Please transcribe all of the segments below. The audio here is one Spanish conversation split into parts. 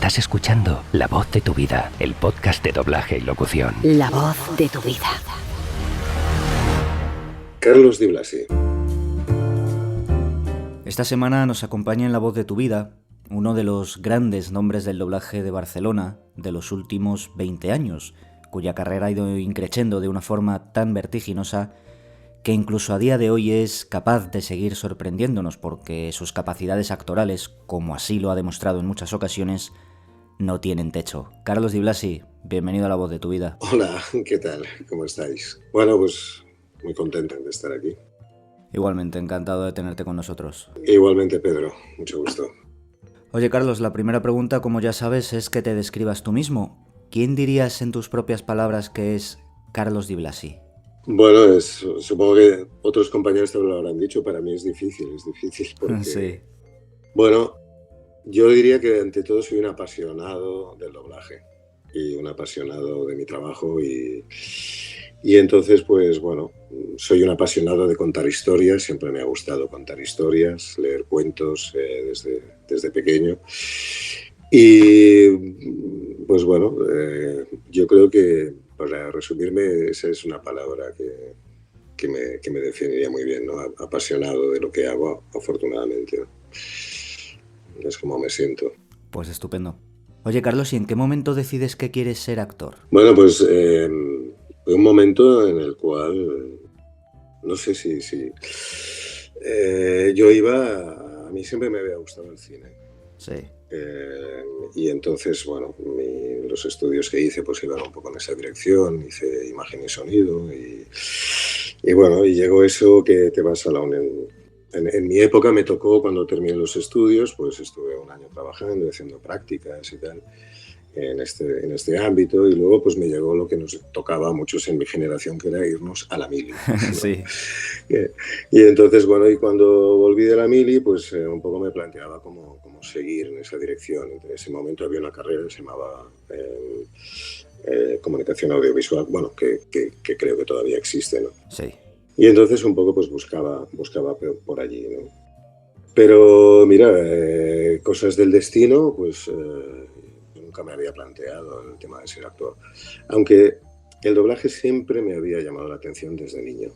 Estás escuchando La Voz de tu Vida, el podcast de doblaje y locución. La voz de tu vida. Carlos Di Blasi. Esta semana nos acompaña en La Voz de tu Vida uno de los grandes nombres del doblaje de Barcelona de los últimos 20 años, cuya carrera ha ido increciendo de una forma tan vertiginosa que incluso a día de hoy es capaz de seguir sorprendiéndonos porque sus capacidades actorales, como así lo ha demostrado en muchas ocasiones, no tienen techo. Carlos Di Blasi, bienvenido a La Voz de tu Vida. Hola, ¿qué tal? ¿Cómo estáis? Bueno, pues muy contento de estar aquí. Igualmente, encantado de tenerte con nosotros. Igualmente, Pedro, mucho gusto. Oye, Carlos, la primera pregunta, como ya sabes, es que te describas tú mismo. ¿Quién dirías en tus propias palabras que es Carlos Di Blasi? Bueno, supongo que otros compañeros te lo habrán dicho, para mí es difícil porque... Sí. Bueno, yo diría que ante todo soy un apasionado del doblaje y un apasionado de mi trabajo y entonces, pues bueno, soy un apasionado de contar historias, siempre me ha gustado contar historias, leer cuentos desde pequeño y pues bueno, yo creo que para resumirme esa es una palabra que me definiría muy bien, ¿no? Apasionado de lo que hago, afortunadamente, ¿no? Es como me siento. Pues estupendo. Oye, Carlos, ¿y en qué momento decides que quieres ser actor? Bueno, pues fue un momento en el cual, no sé si yo a mí siempre me había gustado el cine. Sí. Y entonces, bueno, los estudios que hice pues iban un poco en esa dirección, hice imagen y sonido y bueno, y llegó eso que te vas a la UNED. En mi época me tocó, cuando terminé los estudios, pues estuve un año trabajando y haciendo prácticas y tal en este ámbito y luego pues me llegó lo que nos tocaba a muchos en mi generación, que era irnos a la mili, ¿no? Sí. Y entonces, bueno, y cuando volví de la mili, pues un poco me planteaba cómo seguir en esa dirección. En ese momento había una carrera que se llamaba comunicación audiovisual, bueno, que creo que todavía existe, ¿no? Sí. Y entonces un poco pues buscaba por allí, ¿no? Pero mira, cosas del destino, pues nunca me había planteado el tema de ser actor. Aunque el doblaje siempre me había llamado la atención desde niño.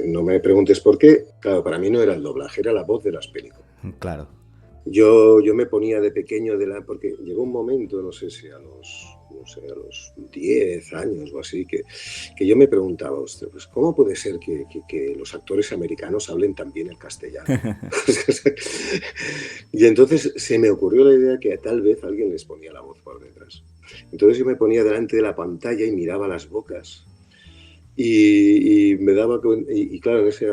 No me preguntes por qué, claro, para mí no era el doblaje, era la voz de las películas. Claro. Yo me ponía de pequeño, porque llegó un momento, no sé si a los 10 años o así, que yo me preguntaba, ostras, pues ¿cómo puede ser que los actores americanos hablen tan bien el castellano? Y entonces se me ocurrió la idea que tal vez alguien les ponía la voz por detrás. Entonces yo me ponía delante de la pantalla y miraba las bocas. Y me daba y claro, en ese,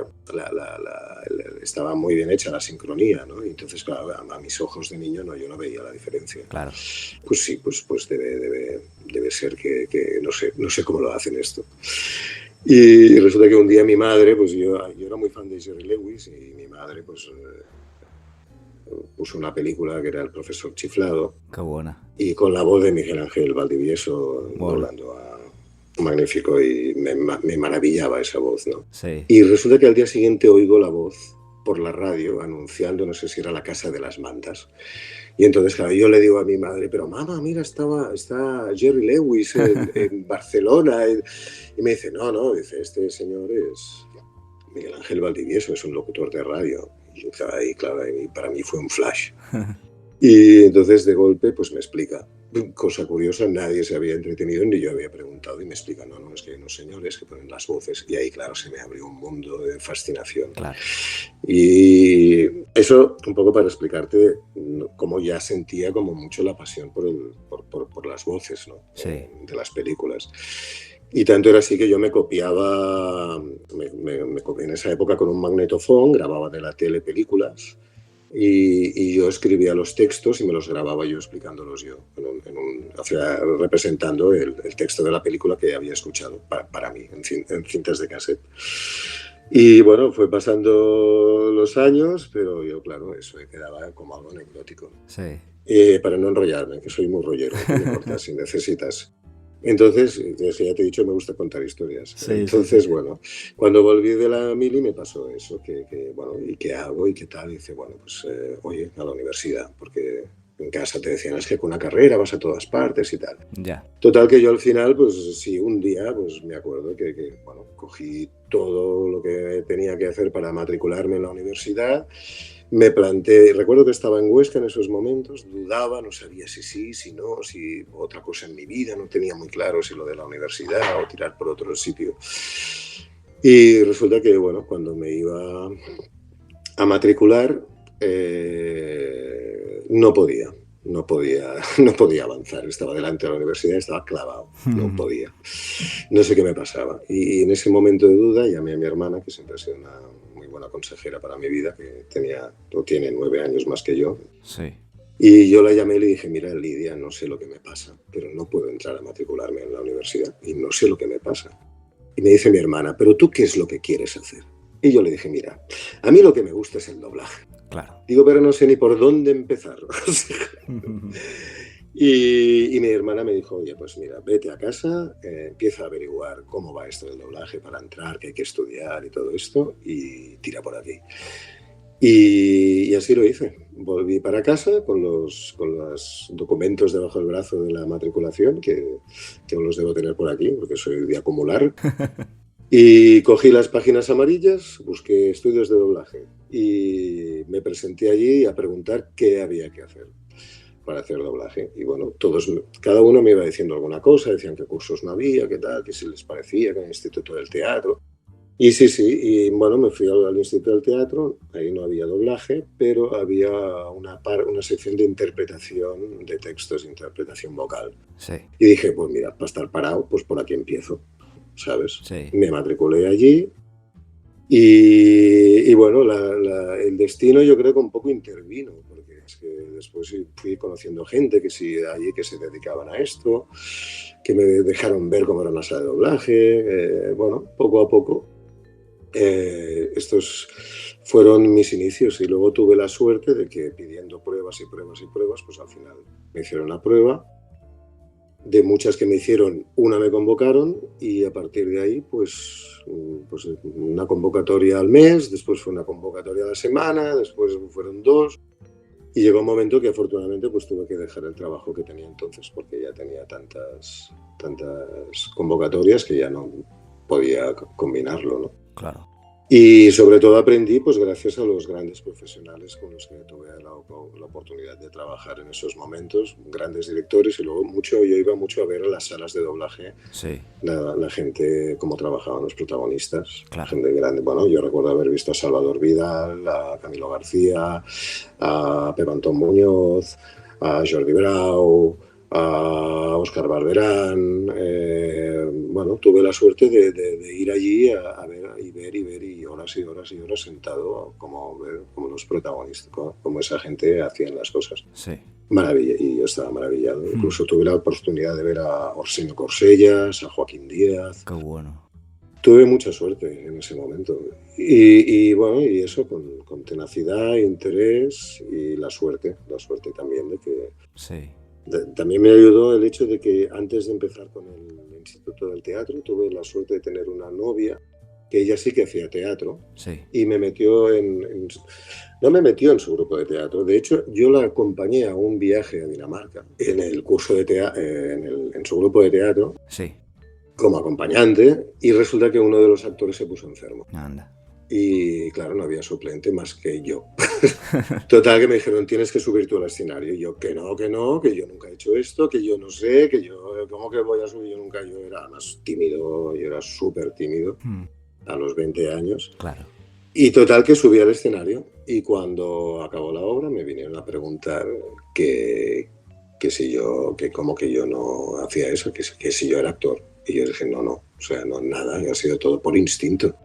estaba muy bien hecha la sincronía, ¿no? Y entonces, claro, a mis ojos de niño yo no veía la diferencia. Claro. Pues sí, pues debe ser que no sé cómo lo hacen esto. Y resulta que un día mi madre, pues yo era muy fan de Jerry Lewis y mi madre pues puso una película que era El profesor chiflado. Qué buena. Y con la voz de Miguel Ángel Valdivieso Bueno. doblando a magnífico y me maravillaba esa voz, ¿no? Sí. Y resulta que al día siguiente oigo la voz por la radio anunciando, no sé si era La Casa de las Mantas. Y entonces, claro, yo le digo a mi madre, pero mamá, mira, está Jerry Lewis en Barcelona. Y me dice, no, dice, este señor es Miguel Ángel Valdivieso, es un locutor de radio. Y claro, para mí fue un flash. Y entonces de golpe pues me explica, cosa curiosa, nadie se había entretenido ni yo había preguntado y me explica, no, es que hay unos señores que ponen las voces y ahí claro se me abrió un mundo de fascinación. Claro. Y eso un poco para explicarte cómo ya sentía como mucho la pasión por las voces, ¿no? Sí. De las películas. Y tanto era así que yo me copiaba, me copié en esa época con un magnetofón, grababa de la tele películas. Y yo escribía los textos y me los grababa yo explicándolos yo, representando el texto de la película que había escuchado para mí en cintas de cassette. Y bueno, fue pasando los años, pero yo, claro, eso me quedaba como algo anecdótico. Sí. Para no enrollarme, que soy muy rollero, que me cortas si necesitas. Entonces, ya te he dicho, me gusta contar historias. Sí, entonces, sí. Bueno, cuando volví de la mili me pasó eso, bueno, ¿y qué hago y qué tal? Y dice, bueno, pues, oye, a la universidad, porque en casa te decían, es que con una carrera vas a todas partes y tal. Ya. Total que yo al final, pues sí, un día, pues me acuerdo que bueno, cogí todo lo que tenía que hacer para matricularme en la universidad, me planteé, recuerdo que estaba en Huesca en esos momentos, dudaba, no sabía si sí, si no, si otra cosa en mi vida, no tenía muy claro si lo de la universidad o tirar por otro sitio. Y resulta que, bueno, cuando me iba a matricular, no podía. No podía avanzar. Estaba delante de la universidad, estaba clavado. No podía. No sé qué me pasaba. Y en ese momento de duda llamé a mi hermana, que siempre ha sido una muy buena consejera para mi vida, que tiene 9 años más que yo. Sí. Y yo la llamé y le dije, mira, Lidia, no sé lo que me pasa, pero no puedo entrar a matricularme en la universidad y no sé lo que me pasa. Y me dice mi hermana, ¿pero tú qué es lo que quieres hacer? Y yo le dije, mira, a mí lo que me gusta es el doblaje. Claro. Digo, pero no sé ni por dónde empezar. Y mi hermana me dijo, oye, pues mira, vete a casa, empieza a averiguar cómo va esto del doblaje para entrar, que hay que estudiar y todo esto, y tira por aquí. Y así lo hice. Volví para casa con los documentos debajo del brazo de la matriculación, que aún los debo tener por aquí, porque soy de acumular. Y cogí las páginas amarillas, busqué estudios de doblaje y me presenté allí a preguntar qué había que hacer para hacer doblaje. Y bueno, cada uno me iba diciendo alguna cosa, decían que cursos no había, qué tal, qué se les parecía, que en el Instituto del Teatro. Y sí, y bueno, me fui al Instituto del Teatro, ahí no había doblaje, pero había una sección de interpretación de textos, interpretación vocal. Sí. Y dije, pues mira, para estar parado, pues por aquí empiezo, ¿sabes? Sí. Me matriculé allí y bueno, el destino yo creo que un poco intervino, porque es que después fui conociendo gente que sí allí que se dedicaban a esto, que me dejaron ver cómo era una sala de doblaje, bueno, poco a poco. Estos fueron mis inicios y luego tuve la suerte de que pidiendo pruebas y pruebas y pruebas, pues al final me hicieron la prueba. De muchas que me hicieron, una me convocaron y a partir de ahí, pues una convocatoria al mes, después fue una convocatoria a la semana, después fueron 2 y llegó un momento que afortunadamente pues tuve que dejar el trabajo que tenía entonces porque ya tenía tantas convocatorias que ya no podía combinarlo, ¿no? Claro. Y sobre todo aprendí, pues gracias a los grandes profesionales con los que tuve la oportunidad de trabajar en esos momentos, grandes directores, y luego yo iba mucho a ver a las salas de doblaje, sí. la gente, cómo trabajaban los protagonistas, claro. Gente grande. Bueno, yo recuerdo haber visto a Salvador Vidal, a Camilo García, a Pepe Antón Muñoz, a Jordi Brau, a Óscar Barberán. Bueno, tuve la suerte de ir allí a ver y horas y horas y horas sentado como los protagonistas, como esa gente hacían las cosas. Sí. Maravilla, y yo estaba maravillado. Incluso tuve la oportunidad de ver a Orsenio Corsellas, a Joaquín Díaz. Qué bueno. Tuve mucha suerte en ese momento. Y bueno, y eso con tenacidad, interés y la suerte también de que... Sí. También me ayudó el hecho de que antes de empezar con el Instituto del Teatro tuve la suerte de tener una novia que ella sí que hacía teatro. Sí. Y me metió no me metió en su grupo de teatro. De hecho, yo la acompañé a un viaje a Dinamarca en el curso de teatro, en su grupo de teatro. Sí. Como acompañante, y resulta que uno de los actores se puso enfermo. Anda. Y claro, no había suplente más que yo. Total, que me dijeron, tienes que subir tú al escenario. Y yo, que no, que yo nunca he hecho esto, que yo no sé, ¿cómo que voy a subir? Yo era más tímido, yo era súper tímido a los 20 años. Claro. Y total, que subí al escenario y cuando acabó la obra me vinieron a preguntar que cómo que yo no hacía eso, que si yo era actor. Y yo dije, no, o sea, no, nada, ha sido todo por instinto.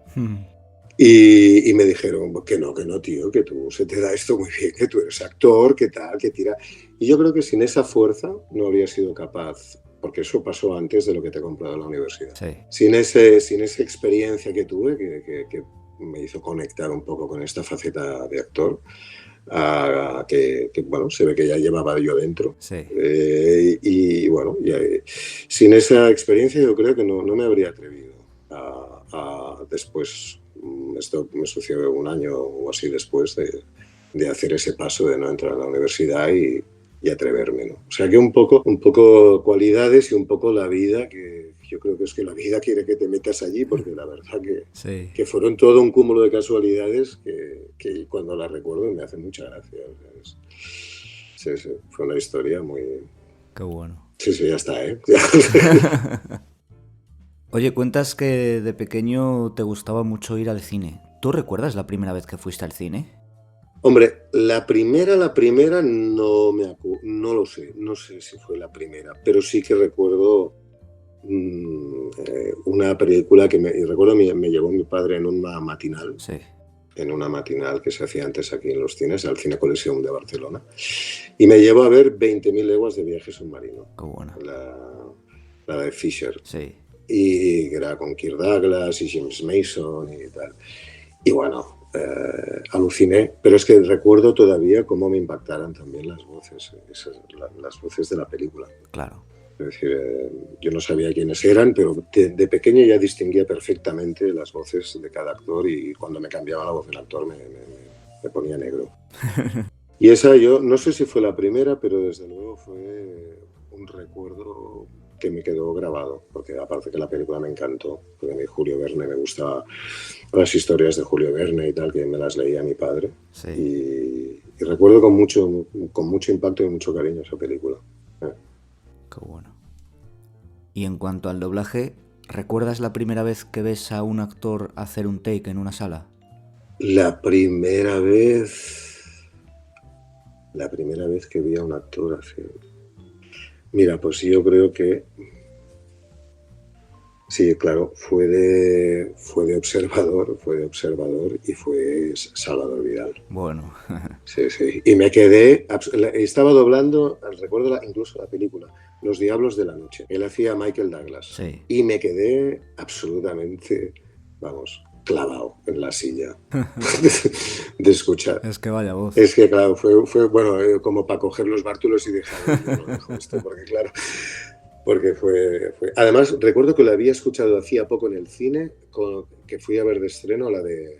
Y me dijeron que no, tío, que tú se te da esto muy bien, que tú eres actor, que tal, que tira. Y yo creo que sin esa fuerza no habría sido capaz, porque eso pasó antes de lo que te he comprado en la universidad. Sí. Sin esa experiencia que tuve, que me hizo conectar un poco con esta faceta de actor, que bueno, se ve que ya llevaba yo dentro. Sí. Y bueno, sin esa experiencia yo creo que no me habría atrevido a después. Esto me sucedió un año o así después de hacer ese paso de no entrar a la universidad y y atreverme, ¿no? O sea que un poco cualidades y un poco la vida, que yo creo que es que la vida quiere que te metas allí, porque la verdad Sí, que fueron todo un cúmulo de casualidades que cuando las recuerdo me hace mucha gracia. O sea, sí, sí, fue una historia muy... qué bueno. Sí, sí, ya está, ¿eh? Oye, cuentas que de pequeño te gustaba mucho ir al cine. ¿Tú recuerdas la primera vez que fuiste al cine? Hombre, la primera no lo sé, no sé si fue la primera, pero sí que recuerdo una película que y recuerdo me llevó mi padre Sí, en una matinal que se hacía antes aquí en los cines, al Cine Coliseum de Barcelona, y me llevó a ver 20.000 leguas de viaje submarino, qué bueno. la de Fisher, Sí, y que era con Kirk Douglas y James Mason y tal. Y bueno, aluciné, pero es que recuerdo todavía cómo me impactaron también las voces, las voces de la película. claro. Es decir, yo no sabía quiénes eran, pero de pequeño ya distinguía perfectamente las voces de cada actor y cuando me cambiaba la voz del actor me ponía negro. Y esa yo, no sé si fue la primera, pero desde luego fue un recuerdo que me quedó grabado, porque aparte que la película me encantó, porque a mí Julio Verne me gustaba las historias de Julio Verne y tal, que me las leía mi padre. Sí, Y recuerdo con mucho impacto y mucho cariño esa película. qué bueno. Y en cuanto al doblaje, ¿recuerdas la primera vez que ves a un actor hacer un take en una sala? La primera vez que vi a un actor hacer... Mira, pues yo creo que sí, claro, fue de observador y fue Salvador Vidal. Bueno, Sí, sí. Y me quedé, estaba doblando, recuerdo incluso la película, Los Diablos de la Noche. Él hacía a Michael Douglas. sí. Y me quedé absolutamente, vamos, clavado en la silla de escuchar. Es que vaya voz. Es que, claro, fue bueno, como para coger los bártulos y dejar, yo lo dejo esto, porque claro, porque fue... Además, recuerdo que lo había escuchado hacía poco en el cine, que fui a ver de estreno la de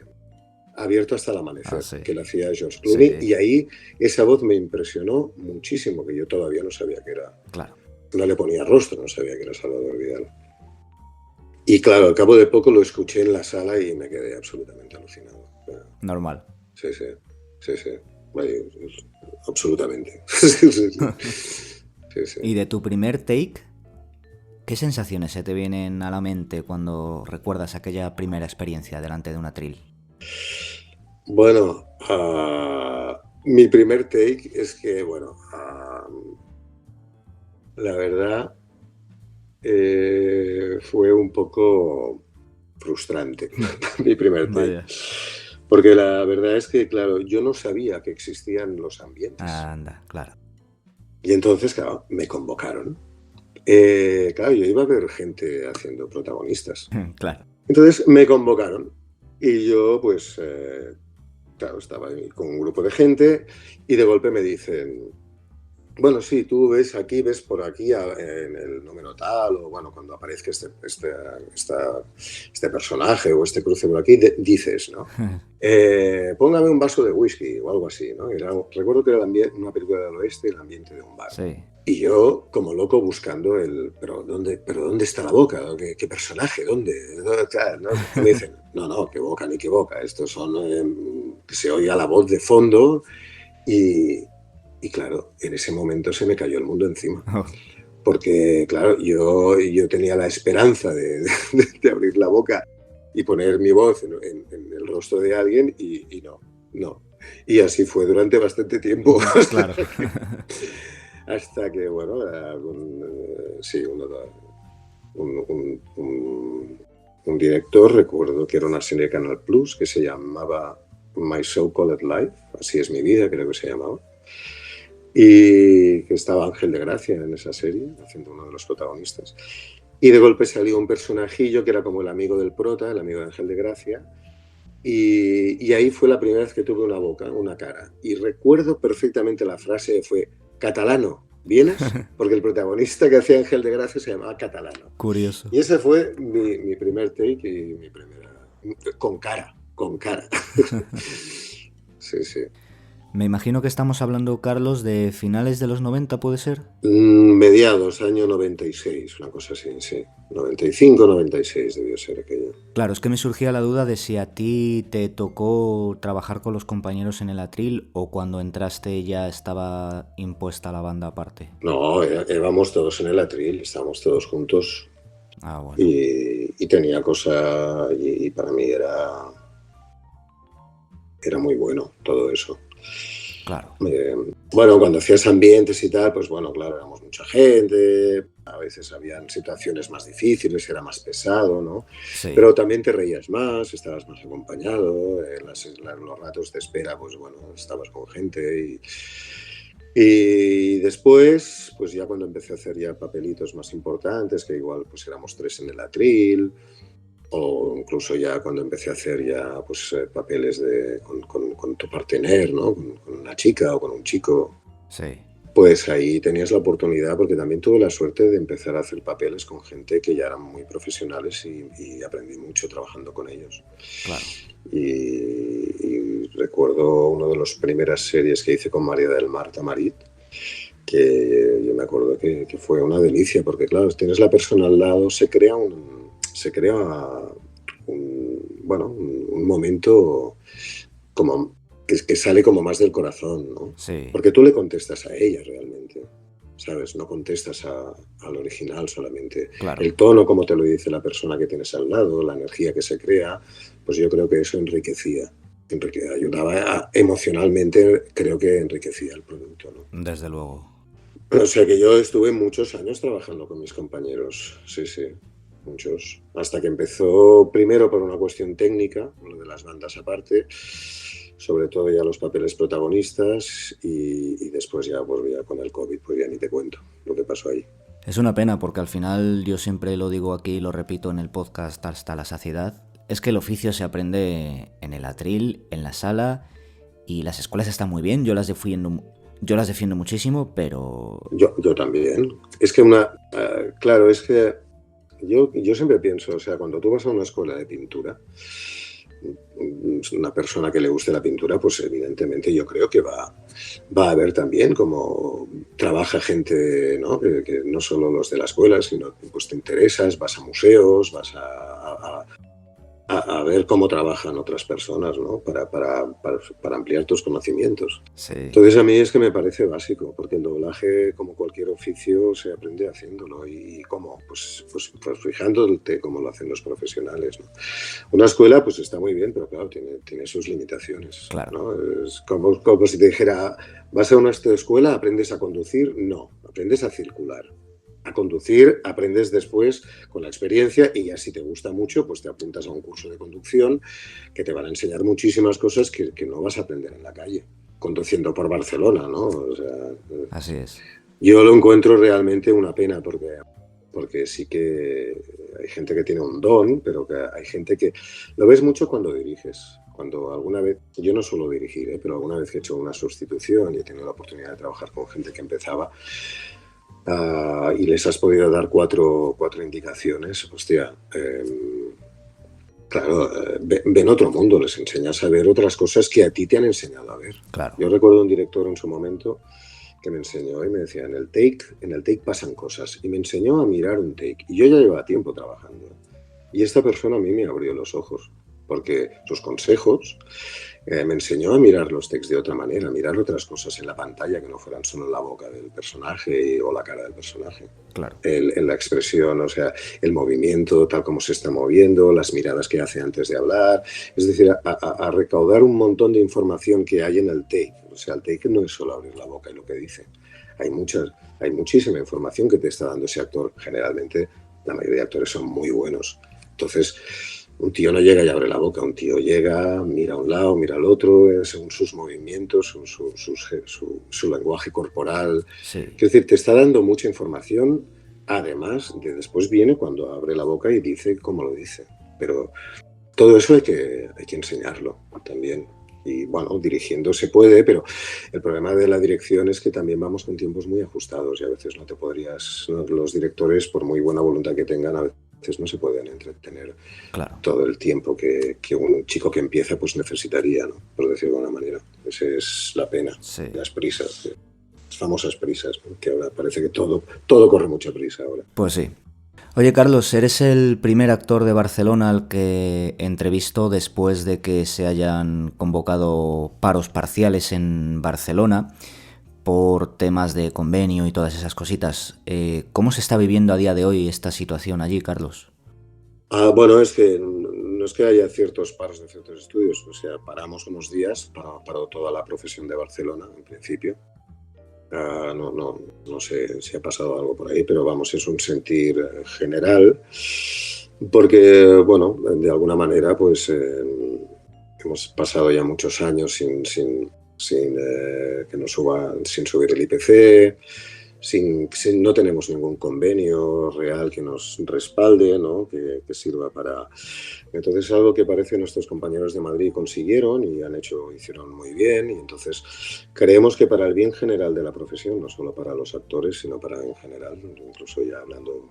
Abierto hasta el amanecer, Sí. que la hacía George Clooney, Sí. y ahí esa voz me impresionó muchísimo, que yo todavía no sabía que era, Claro. no le ponía rostro, no sabía que era Salvador Vidal. Y claro, al cabo de poco lo escuché en la sala y me quedé absolutamente alucinado. Normal. Sí, sí, sí, sí. Vaya, absolutamente. Sí, sí, sí. Sí, sí. ¿Y de tu primer take? ¿Qué sensaciones se te vienen a la mente cuando recuerdas aquella primera experiencia delante de un atril? Bueno, mi primer take es que, bueno, la verdad fue un poco frustrante mi primer take. Vaya. Porque la verdad es que, claro, yo no sabía que existían los ambientes. Anda, claro. Y entonces, claro, me convocaron. Claro, yo iba a ver gente haciendo protagonistas. Claro. Entonces me convocaron y yo, pues, claro, estaba ahí con un grupo de gente y de golpe me dicen, bueno, sí, tú ves aquí, ves por aquí en el número tal, o bueno, cuando aparezca este personaje o este cruce por aquí, dices, ¿no? Póngame un vaso de whisky o algo así, ¿no? Recuerdo que era una película del oeste, el ambiente de un bar. Sí. Y yo, como loco, buscando ¿pero dónde está la boca? ¿Qué personaje? ¿Dónde? ¿No? Y me dicen, no, qué boca, ni qué boca. Estos son, que se oiga la voz de fondo y claro, en ese momento se me cayó el mundo encima. Oh. Porque, claro, yo tenía la esperanza de abrir la boca y poner mi voz en el rostro de alguien y no. Y así fue durante bastante tiempo. Claro. Hasta que, bueno, sí, un director, recuerdo que era una serie de Canal Plus que se llamaba My So-Called Life, así es mi vida, creo que se llamaba. Y que estaba Ángel de Gracia en esa serie, haciendo uno de los protagonistas. Y de golpe salió un personajillo que era como el amigo del prota, el amigo de Ángel de Gracia. Y ahí fue la primera vez que tuve una boca, una cara. Y recuerdo perfectamente la frase, fue, catalano, ¿vienes? Porque el protagonista que hacía Ángel de Gracia se llamaba Catalano. Curioso. Y ese fue mi primer take y mi primera... Con cara. Sí, sí. Me imagino que estamos hablando, Carlos, de finales de los 90, ¿puede ser? Mediados, año 96, una cosa así, sí. 95, 96 debió ser aquello. Claro, es que me surgía la duda de si a ti te tocó trabajar con los compañeros en el atril o cuando entraste ya estaba impuesta la banda aparte. No, íbamos todos en el atril, estábamos todos juntos. Ah, bueno. Y tenía cosa, y para mí era muy bueno todo eso. Claro. Bueno, cuando hacías ambientes y tal, pues bueno, claro, éramos mucha gente, a veces habían situaciones más difíciles, era más pesado, ¿no? Sí. Pero también te reías más, estabas más acompañado, los ratos de espera, pues bueno, estabas con gente y después, pues ya cuando empecé a hacer ya papelitos más importantes, que igual pues éramos 3 en el atril, o incluso ya cuando empecé a hacer ya pues papeles con tu partener, ¿no? Con una chica o con un chico. Sí. Pues ahí tenías la oportunidad, porque también tuve la suerte de empezar a hacer papeles con gente que ya eran muy profesionales y aprendí mucho trabajando con ellos. Claro. Y recuerdo una de las primeras series que hice con María del Mar Tamarit, que yo me acuerdo que fue una delicia, porque claro, tienes la persona al lado, se crea un momento como que sale como más del corazón, ¿no? Sí. Porque tú le contestas a ella realmente, ¿sabes? No contestas al original solamente. Claro. El tono, como te lo dice la persona que tienes al lado, la energía que se crea, pues yo creo que eso enriquecía. Ayudaba emocionalmente, creo que enriquecía el producto, ¿no? Desde luego. O sea que yo estuve muchos años trabajando con mis compañeros, sí, muchos. Hasta que empezó primero por una cuestión técnica, lo de las bandas aparte, sobre todo ya los papeles protagonistas y después ya con el COVID, pues ya ni te cuento lo que pasó ahí. Es una pena porque al final, yo siempre lo digo aquí y lo repito en el podcast hasta la saciedad, es que el oficio se aprende en el atril, en la sala, y las escuelas están muy bien, yo las defiendo muchísimo, pero... Yo también. Es que claro, es que yo siempre pienso, o sea, cuando tú vas a una escuela de pintura, una persona que le guste la pintura, pues evidentemente yo creo que va a ver también cómo trabaja gente, ¿no? Que no solo los de la escuela, sino que pues te interesas, vas a museos, vas a ver cómo trabajan otras personas, ¿no? Para ampliar tus conocimientos. Sí. Entonces a mí es que me parece básico, porque el doblaje, como cualquier oficio, se aprende haciéndolo. ¿Y cómo? Pues fijándote cómo lo hacen los profesionales, ¿no? Una escuela pues está muy bien, pero claro, tiene sus limitaciones, Claro. ¿no? Es como si te dijera, vas a una escuela, ¿aprendes a conducir? No, aprendes a circular. A conducir aprendes después con la experiencia y ya si te gusta mucho, pues te apuntas a un curso de conducción que te van a enseñar muchísimas cosas que no vas a aprender en la calle, conduciendo por Barcelona, ¿no? O sea, así es. Yo lo encuentro realmente una pena porque sí que hay gente que tiene un don, pero que hay gente que lo ves mucho cuando diriges. Cuando alguna vez, yo no suelo dirigir, pero alguna vez que he hecho una sustitución y he tenido la oportunidad de trabajar con gente que empezaba, y les has podido dar cuatro indicaciones, hostia, claro, ven otro mundo, les enseñas a ver otras cosas que a ti te han enseñado a ver. Claro. Yo recuerdo un director en su momento que me enseñó y me decía, en el take pasan cosas, y me enseñó a mirar un take, y yo ya llevaba tiempo trabajando, y esta persona a mí me abrió los ojos, porque sus consejos me enseñó a mirar los takes de otra manera, a mirar otras cosas en la pantalla que no fueran solo la boca del personaje o la cara del personaje. Claro. La expresión, o sea, el movimiento, tal como se está moviendo, las miradas que hace antes de hablar, es decir, a recaudar un montón de información que hay en el take. O sea, el take no es solo abrir la boca y lo que dice. Hay muchísima información que te está dando ese actor. Generalmente, la mayoría de actores son muy buenos. Entonces, un tío no llega y abre la boca, un tío llega, mira a un lado, mira al otro, según sus movimientos, su lenguaje corporal. Sí. Quiero decir, te está dando mucha información, además de después viene cuando abre la boca y dice cómo lo dice. Pero todo eso hay que enseñarlo también. Y bueno, dirigiendo se puede, pero el problema de la dirección es que también vamos con tiempos muy ajustados y a veces los directores, por muy buena voluntad que tengan, a veces no se pueden entretener Claro. todo el tiempo que un chico que empieza pues necesitaría, ¿no? Por decirlo de alguna manera. Esa es la pena, Sí. las prisas, las famosas prisas, ¿no? Que ahora parece que todo corre mucha prisa ahora. Pues sí. Oye, Carlos, eres el primer actor de Barcelona al que entrevisto después de que se hayan convocado paros parciales en Barcelona por temas de convenio y todas esas cositas. ¿Cómo se está viviendo a día de hoy esta situación allí, Carlos? Bueno, es que no es que haya ciertos paros de ciertos estudios, o sea, paramos unos días, paró toda la profesión de Barcelona en principio. No sé si ha pasado algo por ahí, pero vamos, es un sentir general, porque, bueno, de alguna manera, pues hemos pasado ya muchos años sin que nos sin subir el IPC, no tenemos ningún convenio real que nos respalde, ¿no? que sirva para... Entonces es algo que parece que nuestros compañeros de Madrid consiguieron y hicieron muy bien, y entonces creemos que para el bien general de la profesión, no solo para los actores, sino para en general, incluso ya hablando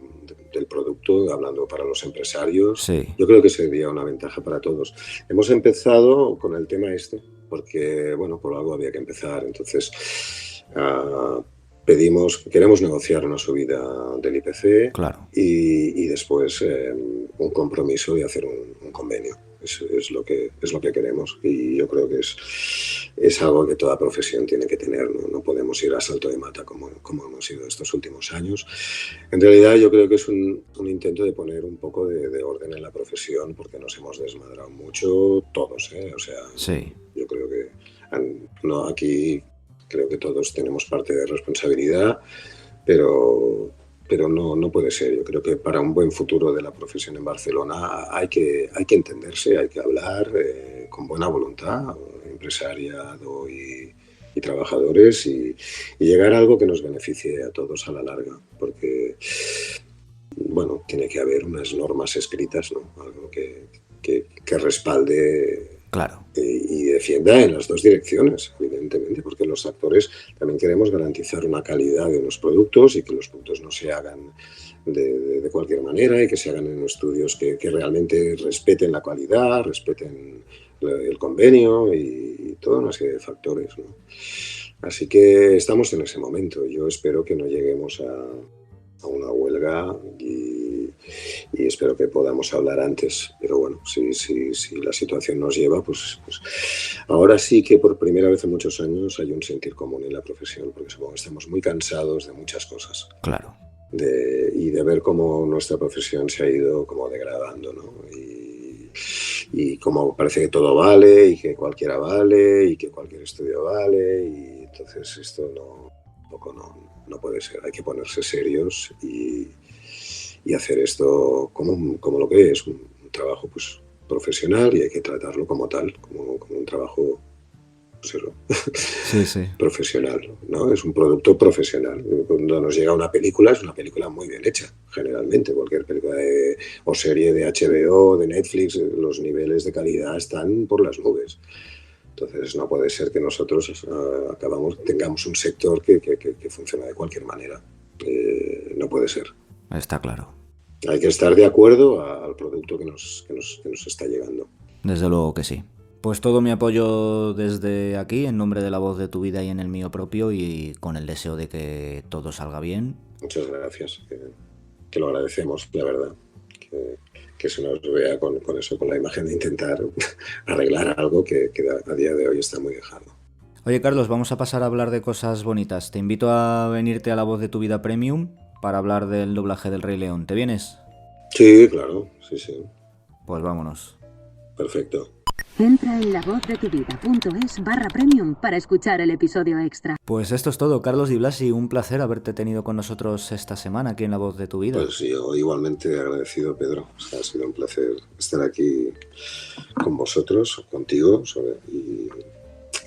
del producto, hablando para los empresarios, Sí. Yo creo que sería una ventaja para todos. Hemos empezado con el tema porque, bueno, por algo había que empezar, entonces... queremos negociar una subida del IPC, Claro. y después un compromiso de hacer un convenio. Es lo que queremos, y yo creo que es algo que toda profesión tiene que tener. No podemos ir a salto de mata como hemos ido estos últimos años. En realidad yo creo que es un intento de poner un poco de orden en la profesión, porque nos hemos desmadrado mucho todos, O sea, Sí. yo creo que aquí creo que todos tenemos parte de responsabilidad, pero no puede ser. Yo creo que para un buen futuro de la profesión en Barcelona hay que entenderse, hay que hablar con buena voluntad, empresariado y trabajadores, y llegar a algo que nos beneficie a todos a la larga, porque, bueno, tiene que haber unas normas escritas, ¿no? Algo que respalde. Claro. Y defienda en las dos direcciones, evidentemente, porque los actores también queremos garantizar una calidad de los productos, y que los productos no se hagan de cualquier manera, y que se hagan en estudios que realmente respeten la calidad, respeten el convenio y toda una serie de factores, ¿no? Así que estamos en ese momento. Yo espero que no lleguemos a una huelga, y espero que podamos hablar antes, pero bueno, si la situación nos lleva, pues ahora sí que por primera vez en muchos años hay un sentir común en la profesión, porque supongo que estamos muy cansados de muchas cosas. Claro. Y de ver cómo nuestra profesión se ha ido como degradando, ¿no? Y como parece que todo vale, y que cualquiera vale, y que cualquier estudio vale, y entonces esto no puede ser. Hay que ponerse serios y hacer esto como lo que es, un trabajo, pues, profesional, y hay que tratarlo como tal, como un trabajo, pues eso, Sí. profesional, ¿no? Es un producto profesional. Cuando nos llega una película, es una película muy bien hecha, generalmente. Cualquier película o serie de HBO, de Netflix, los niveles de calidad están por las nubes. Entonces no puede ser que nosotros tengamos un sector que funciona de cualquier manera. No puede ser. Está claro. Hay que estar de acuerdo al producto que nos está llegando. Desde luego que sí. Pues todo mi apoyo desde aquí, en nombre de La Voz de tu Vida y en el mío propio, y con el deseo de que todo salga bien. Muchas gracias, que lo agradecemos, la verdad. Que se nos vea con eso, con la imagen de intentar arreglar algo que a día de hoy está muy dejado. Oye, Carlos, vamos a pasar a hablar de cosas bonitas. Te invito a venirte a La Voz de tu Vida Premium para hablar del doblaje del Rey León. ¿Te vienes? Sí, claro, sí. Pues vámonos. Perfecto. Entra en lavozdeTuVida.es/premium para escuchar el episodio extra. Pues esto es todo, Carlos Di Blasi. Un placer haberte tenido con nosotros esta semana aquí en La Voz de tu Vida. Pues yo igualmente agradecido, Pedro. O sea, ha sido un placer estar aquí con vosotros, contigo,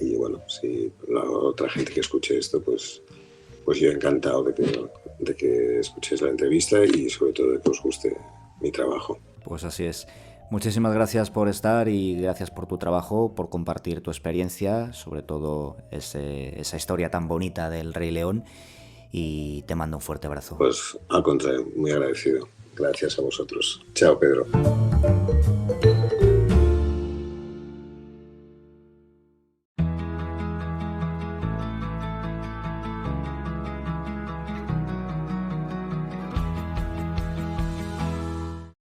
y bueno, si la otra gente que escuche esto, pues yo encantado de que escuchéis la entrevista, y sobre todo de que os guste mi trabajo. Pues así es. Muchísimas gracias por estar, y gracias por tu trabajo, por compartir tu experiencia, sobre todo esa historia tan bonita del Rey León, y te mando un fuerte abrazo. Pues al contrario, muy agradecido. Gracias a vosotros. Chao, Pedro.